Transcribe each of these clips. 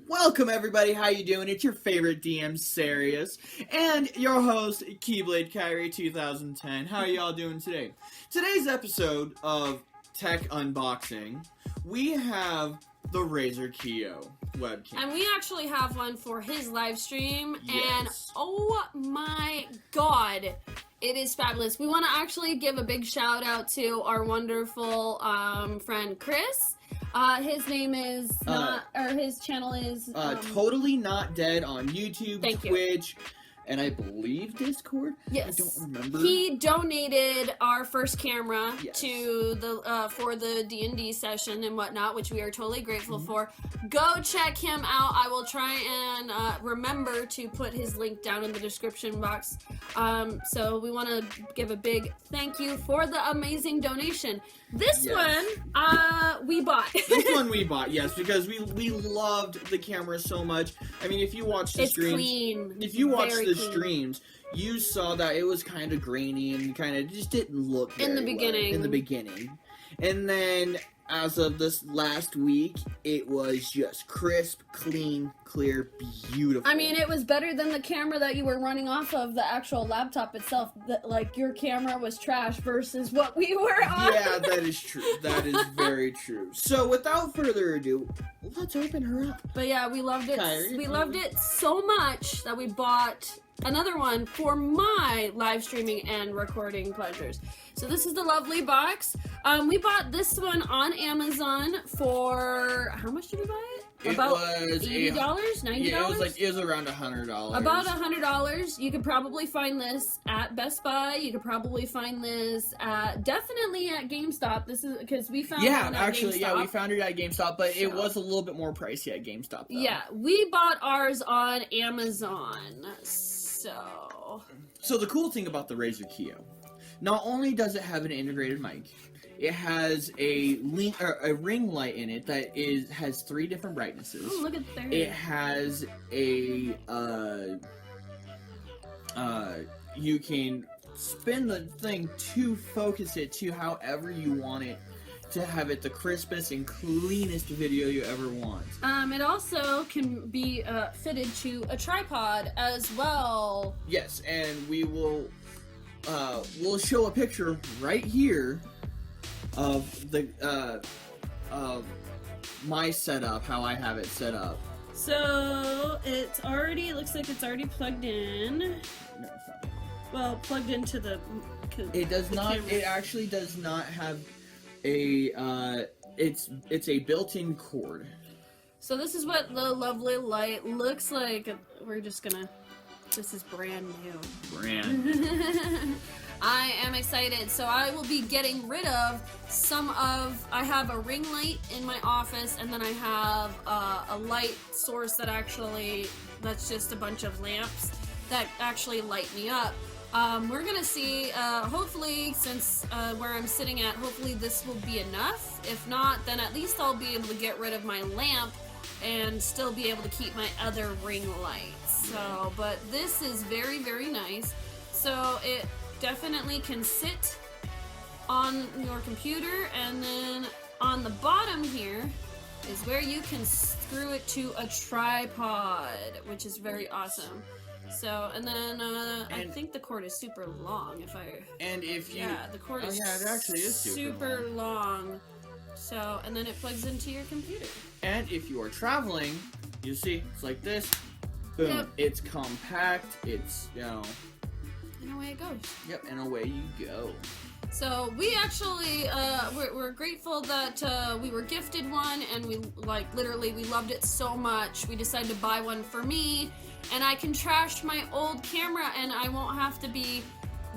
Welcome everybody, how you doing? It's your favorite DM Sarius and your host Keyblade Kyrie 2010. How are y'all doing today? Today's episode of Tech Unboxing, we have the Razer Kiyo webcam. And we actually have one for his live stream, Yes. and oh my god, it is fabulous. We want to actually give a big shout out to our wonderful friend Chris. His name is his channel is Totally Not Dead on YouTube, Thank you. Twitch, and I believe Discord. Yes. I don't remember. He donated our first camera Yes. to the for the D&D session and whatnot, which we are totally grateful for. Go check him out. I will try and remember to put his link down in the description box. So we want to give a big thank you for the amazing donation. This Yes. one, we bought. This one we bought, yes, because we loved the camera so much. I mean, if you watch the It's streams, clean. if you watch Very the clean. streams, you saw that it was kind of grainy and kind of just didn't look very In the well beginning. in the beginning. And then as of this last week, it was just crisp, clean, clear, beautiful. I mean, it was better than the camera that you were running off of the actual laptop itself. Like, your camera was trash versus what we were on. Yeah, that is true. That is very true. So, without further ado, let's open her up. But yeah, we loved it. Kyrie? We loved it so much that we bought another one for my live streaming and recording pleasures. So this is the lovely box. We bought this one on Amazon for, how much did we buy it? It About was $80, $90. Yeah, it was around $100. About $100. You could probably find this at Best Buy. You could probably find this definitely at GameStop. This is because we found Yeah, one at actually, GameStop. yeah, we found it at GameStop, but it So- was a little bit more pricey at GameStop, though. Yeah, we bought ours on Amazon. So the cool thing about the Razer Kiyo, not only does it have an integrated mic, it has a ring light in it that has 3 different brightnesses. Oh, look at there. It has a you can spin the thing to focus it to however you want it to have it the crispest and cleanest video you ever want. It also can be fitted to a tripod as well. Yes, and we will we'll show a picture right here of the of my setup, how I have it set up. So it looks like it's already plugged in. No, it's not. Well, plugged into the. It does not. camera. It actually does not have a. It's a built-in cord. So this is what the lovely light looks like. We're just gonna. This is brand new. Brand. I am excited. So I will be getting rid of I have a ring light in my office, and then I have a light source that's just a bunch of lamps that actually light me up. We're gonna see, hopefully, since where I'm sitting at, hopefully this will be enough. If not, then at least I'll be able to get rid of my lamp and still be able to keep my other ring lights. So, but this is very, very nice. So it definitely can sit on your computer, and then on the bottom here is where you can screw it to a tripod, which is very awesome. So, and then I think the cord is super long. The cord is it actually is super long. So, and then it plugs into your computer. And if you are traveling, you see it's like this. Boom! Yep. It's compact. It's And away it goes. Yep, and away you go. So we actually, we're grateful that we were gifted one, and we we loved it so much. We decided to buy one for me, and I can trash my old camera, and I won't have to be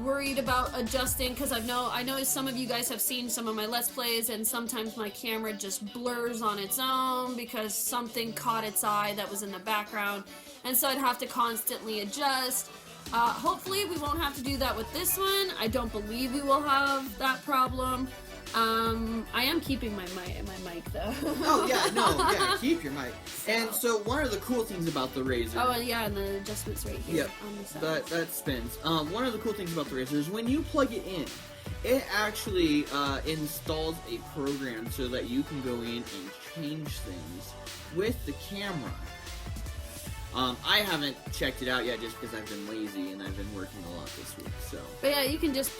worried about adjusting, because I know some of you guys have seen some of my Let's Plays, and sometimes my camera just blurs on its own because something caught its eye that was in the background, and so I'd have to constantly adjust. Hopefully we won't have to do that with this one. I don't believe we will have that problem. I am keeping my mic though. Oh yeah, keep your mic. And so one of the cool things about the Razer. Oh yeah, and the adjustments right here. Yep, on the side. that spins. One of the cool things about the Razer is when you plug it in, it actually installs a program so that you can go in and change things with the camera. I haven't checked it out yet just because I've been lazy and I've been working a lot this week. So. But yeah, you can just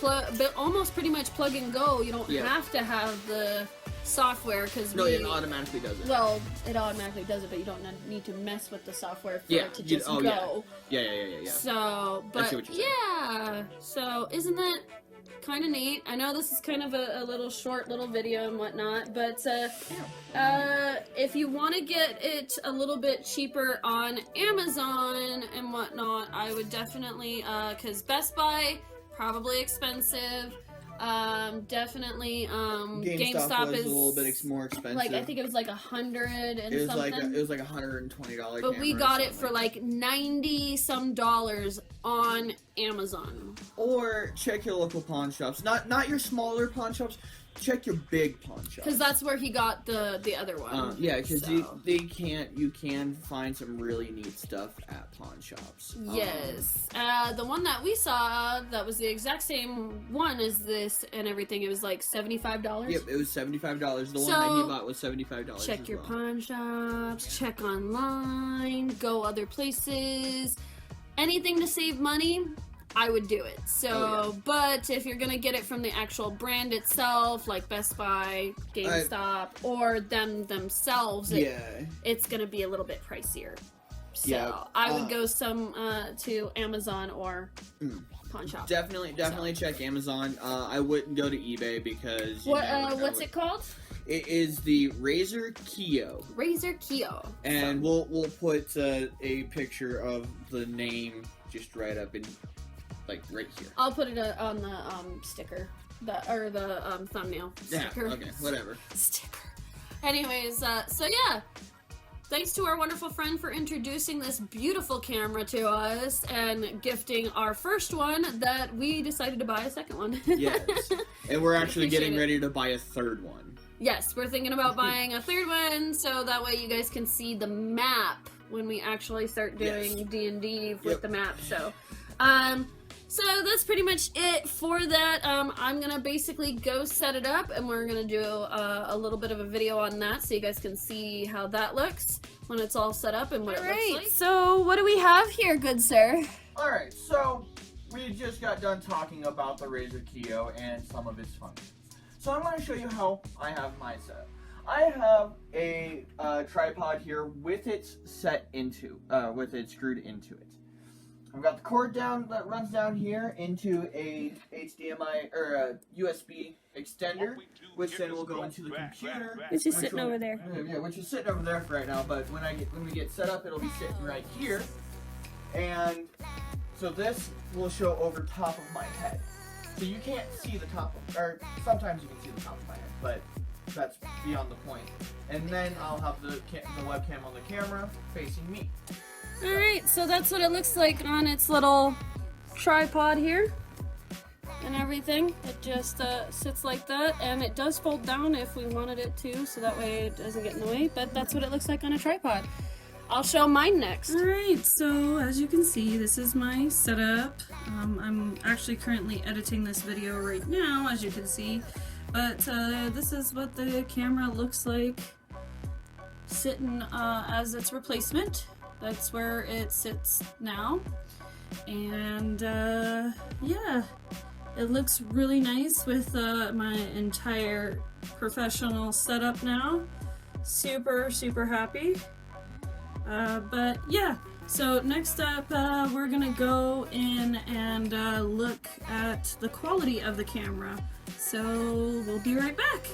almost pretty much plug and go. You don't have to have the software because it automatically does it. Well, it automatically does it, but you don't need to mess with the software for it to just go. Yeah. So, but so isn't that kind of neat? I know this is kind of a little short little video and whatnot, but if you want to get it a little bit cheaper on Amazon and whatnot, I would definitely, because Best Buy, probably expensive. Definitely, GameStop was is a little bit more expensive. Like, I think it was like $100 and it was something. It was like $120. But we got it for like $90 some on Amazon. Or check your local pawn shops. Not your smaller pawn shops. Check your big pawn shops. Because that's where he got the other one. Yeah, because you can find some really neat stuff at pawn shops. Yes. The one that we saw, that was the exact same one as this and everything, it was like $75. Yep, it was $75. The one that he bought was $75. Check your pawn shops, check online, go other places. Anything to save money, I would do it. So, but if you're gonna get it from the actual brand itself, like Best Buy, GameStop, or themselves, it's gonna be a little bit pricier. So I would go to Amazon or pawn shop. Definitely check Amazon. I wouldn't go to eBay because what's it called? It is the Razer Kiyo. Razer Kiyo. And we'll put a picture of the name just right up in. Like right here. I'll put it on the sticker, the thumbnail sticker. Yeah. Okay. Whatever. Sticker. Anyways, so yeah. Thanks to our wonderful friend for introducing this beautiful camera to us and gifting our first one that we decided to buy a second one. Yes. And we're actually getting ready to buy a third one. Yes, we're thinking about buying a third one so that way you guys can see the map when we actually start doing D&D with the map. So that's pretty much it for that. I'm gonna basically go set it up and we're gonna do a little bit of a video on that so you guys can see how that looks when it's all set up and what it looks like. So what do we have here, good sir? Alright, so we just got done talking about the Razer Kiyo and some of its functions. So I'm going to show you how I have my setup. I have a tripod here with it screwed into it. I've got the cord down that runs down here into a HDMI or a USB extender, which then will go into the computer. Which is sitting over there. Yeah, which is sitting over there for right now. But when we get set up, it'll be sitting right here, and so this will show over top of my head. So you can't see the top of, or sometimes you can see the top of my head, but that's beyond the point. And then I'll have the webcam on the camera facing me. Alright, so that's what it looks like on its little tripod here and everything. It just sits like that, and it does fold down if we wanted it to, so that way it doesn't get in the way, but that's what it looks like on a tripod. I'll show mine next. Alright, so as you can see, this is my setup. I'm actually currently editing this video right now, as you can see, but this is what the camera looks like sitting as its replacement. That's where it sits now, and yeah, it looks really nice with my entire professional setup now. Super happy. But yeah, so next up we're gonna go in and look at the quality of the camera. So we'll be right back.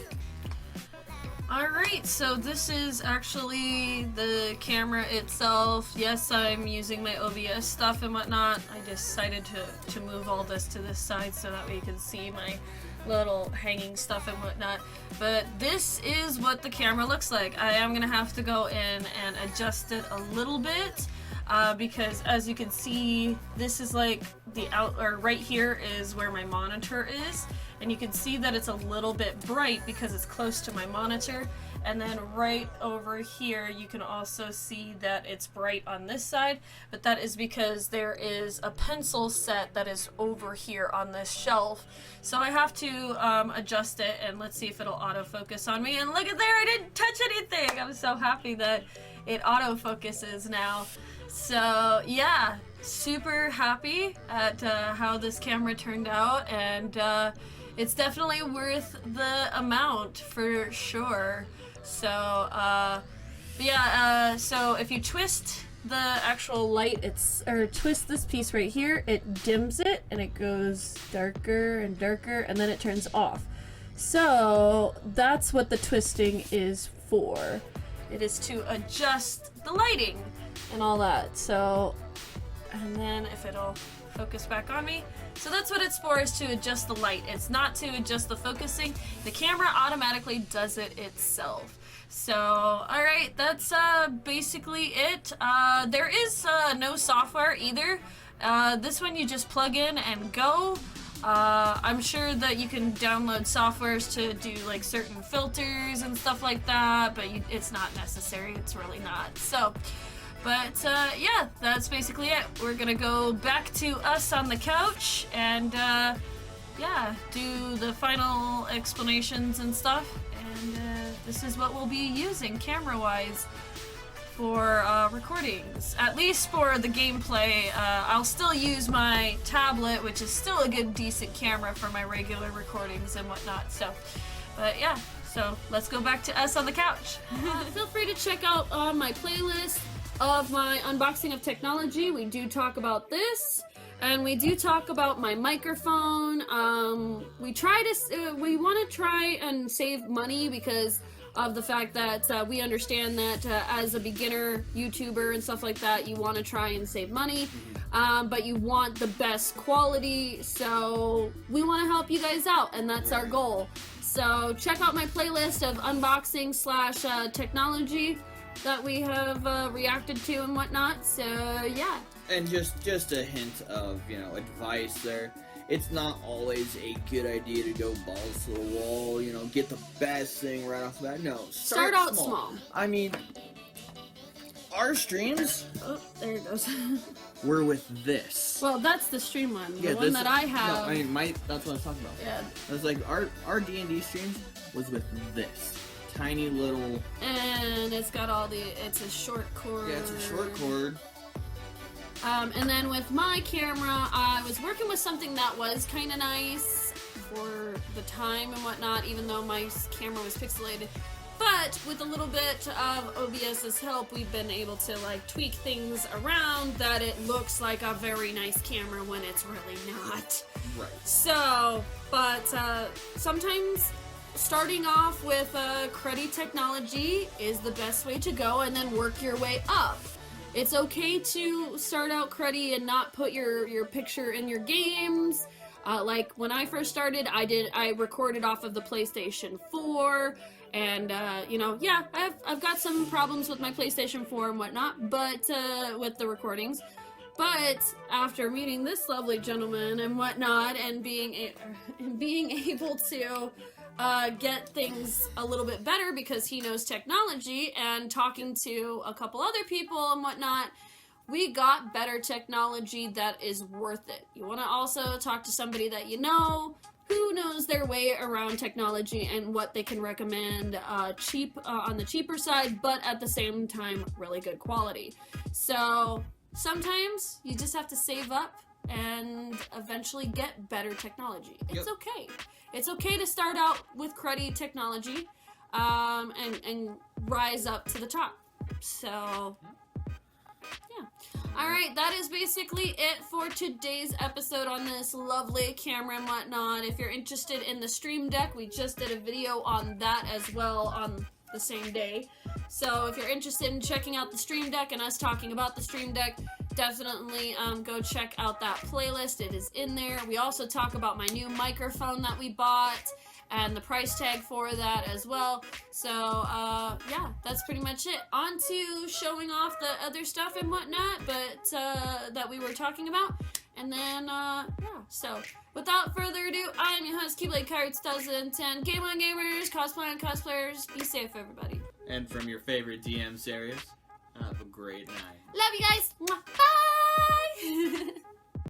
Alright, so this is actually the camera itself. Yes, I'm using my OBS stuff and whatnot. I decided to move all this to this side so that way you can see my little hanging stuff and whatnot. But this is what the camera looks like. I am gonna have to go in and adjust it a little bit because as you can see, this is like right here is where my monitor is. And you can see that it's a little bit bright because it's close to my monitor. And then right over here, you can also see that it's bright on this side, but that is because there is a pencil set that is over here on this shelf. So I have to adjust it, and let's see if it'll autofocus on me. And look at there, I didn't touch anything. I'm so happy that it autofocuses now. So yeah, super happy at how this camera turned out, and it's definitely worth the amount for sure. So so if you twist the actual light, twist this piece right here, it dims it and it goes darker and darker, and then it turns off. So that's what the twisting is for. It is to adjust the lighting and all that. So, and then if it'll focus back on me. So that's what it's for, is to adjust the light. It's not to adjust the focusing. The camera automatically does it itself. So, alright, that's basically it. There is no software either. This one you just plug in and go. I'm sure that you can download softwares to do like certain filters and stuff like that, but it's not necessary. It's really not. So, but yeah, that's basically it. We're gonna go back to us on the couch and yeah, do the final explanations and stuff. And this is what we'll be using camera-wise for recordings. At least for the gameplay, I'll still use my tablet, which is still a good, decent camera for my regular recordings and whatnot. So, but yeah, so let's go back to us on the couch. Feel free to check out my playlist of my unboxing of technology. We do talk about this, and we do talk about my microphone. We want to try and save money because of the fact that we understand that as a beginner YouTuber and stuff like that, you want to try and save money, but you want the best quality, so we want to help you guys out, and that's our goal. So check out my playlist of unboxing / technology that we have reacted to and whatnot, so yeah. And just a hint of, advice there. It's not always a good idea to go balls to the wall, get the best thing right off the bat. No, start out small. I mean, our streams... Oh, there it goes. We're with this. Well, that's the stream one. The Yeah, one that I have... No, I mean, that's what I was talking about. Yeah. It's like, our D&D streams was with this. Tiny little... And it's got all the... It's a short cord. Yeah, it's a short cord. And then with my camera, I was working with something that was kind of nice for the time and whatnot, even though my camera was pixelated. But with a little bit of OBS's help, we've been able to like tweak things around that it looks like a very nice camera when it's really not. Right. So, but sometimes starting off with cruddy technology is the best way to go, and then work your way up. It's okay to start out cruddy and not put your picture in your games. Like when I first started, I recorded off of the PlayStation 4, and yeah, I've got some problems with my PlayStation 4 and whatnot, but with the recordings. But after meeting this lovely gentleman and whatnot, and being able to get things a little bit better because he knows technology, and talking to a couple other people and whatnot, we got better technology that is worth it. You want to also talk to somebody that you know, who knows their way around technology and what they can recommend cheap on the cheaper side, but at the same time really good quality. So sometimes you just have to save up and eventually get better technology. It's okay. It's okay to start out with cruddy technology and rise up to the top. So, yeah. Alright, that is basically it for today's episode on this lovely camera and whatnot. If you're interested in the Stream Deck, we just did a video on that as well on the same day. So if you're interested in checking out the Stream Deck and us talking about the Stream Deck, definitely go check out that playlist. It is in there. We also talk about my new microphone that we bought and the price tag for that as well. So yeah, that's pretty much it. On to showing off the other stuff and whatnot, but that we were talking about. And then yeah, so without further ado, I am your host, Keyblade Kyrie 2010. Game on gamers, cosplay on cosplayers, be safe everybody. And from your favorite DM series, have a great night. Love you guys. Bye.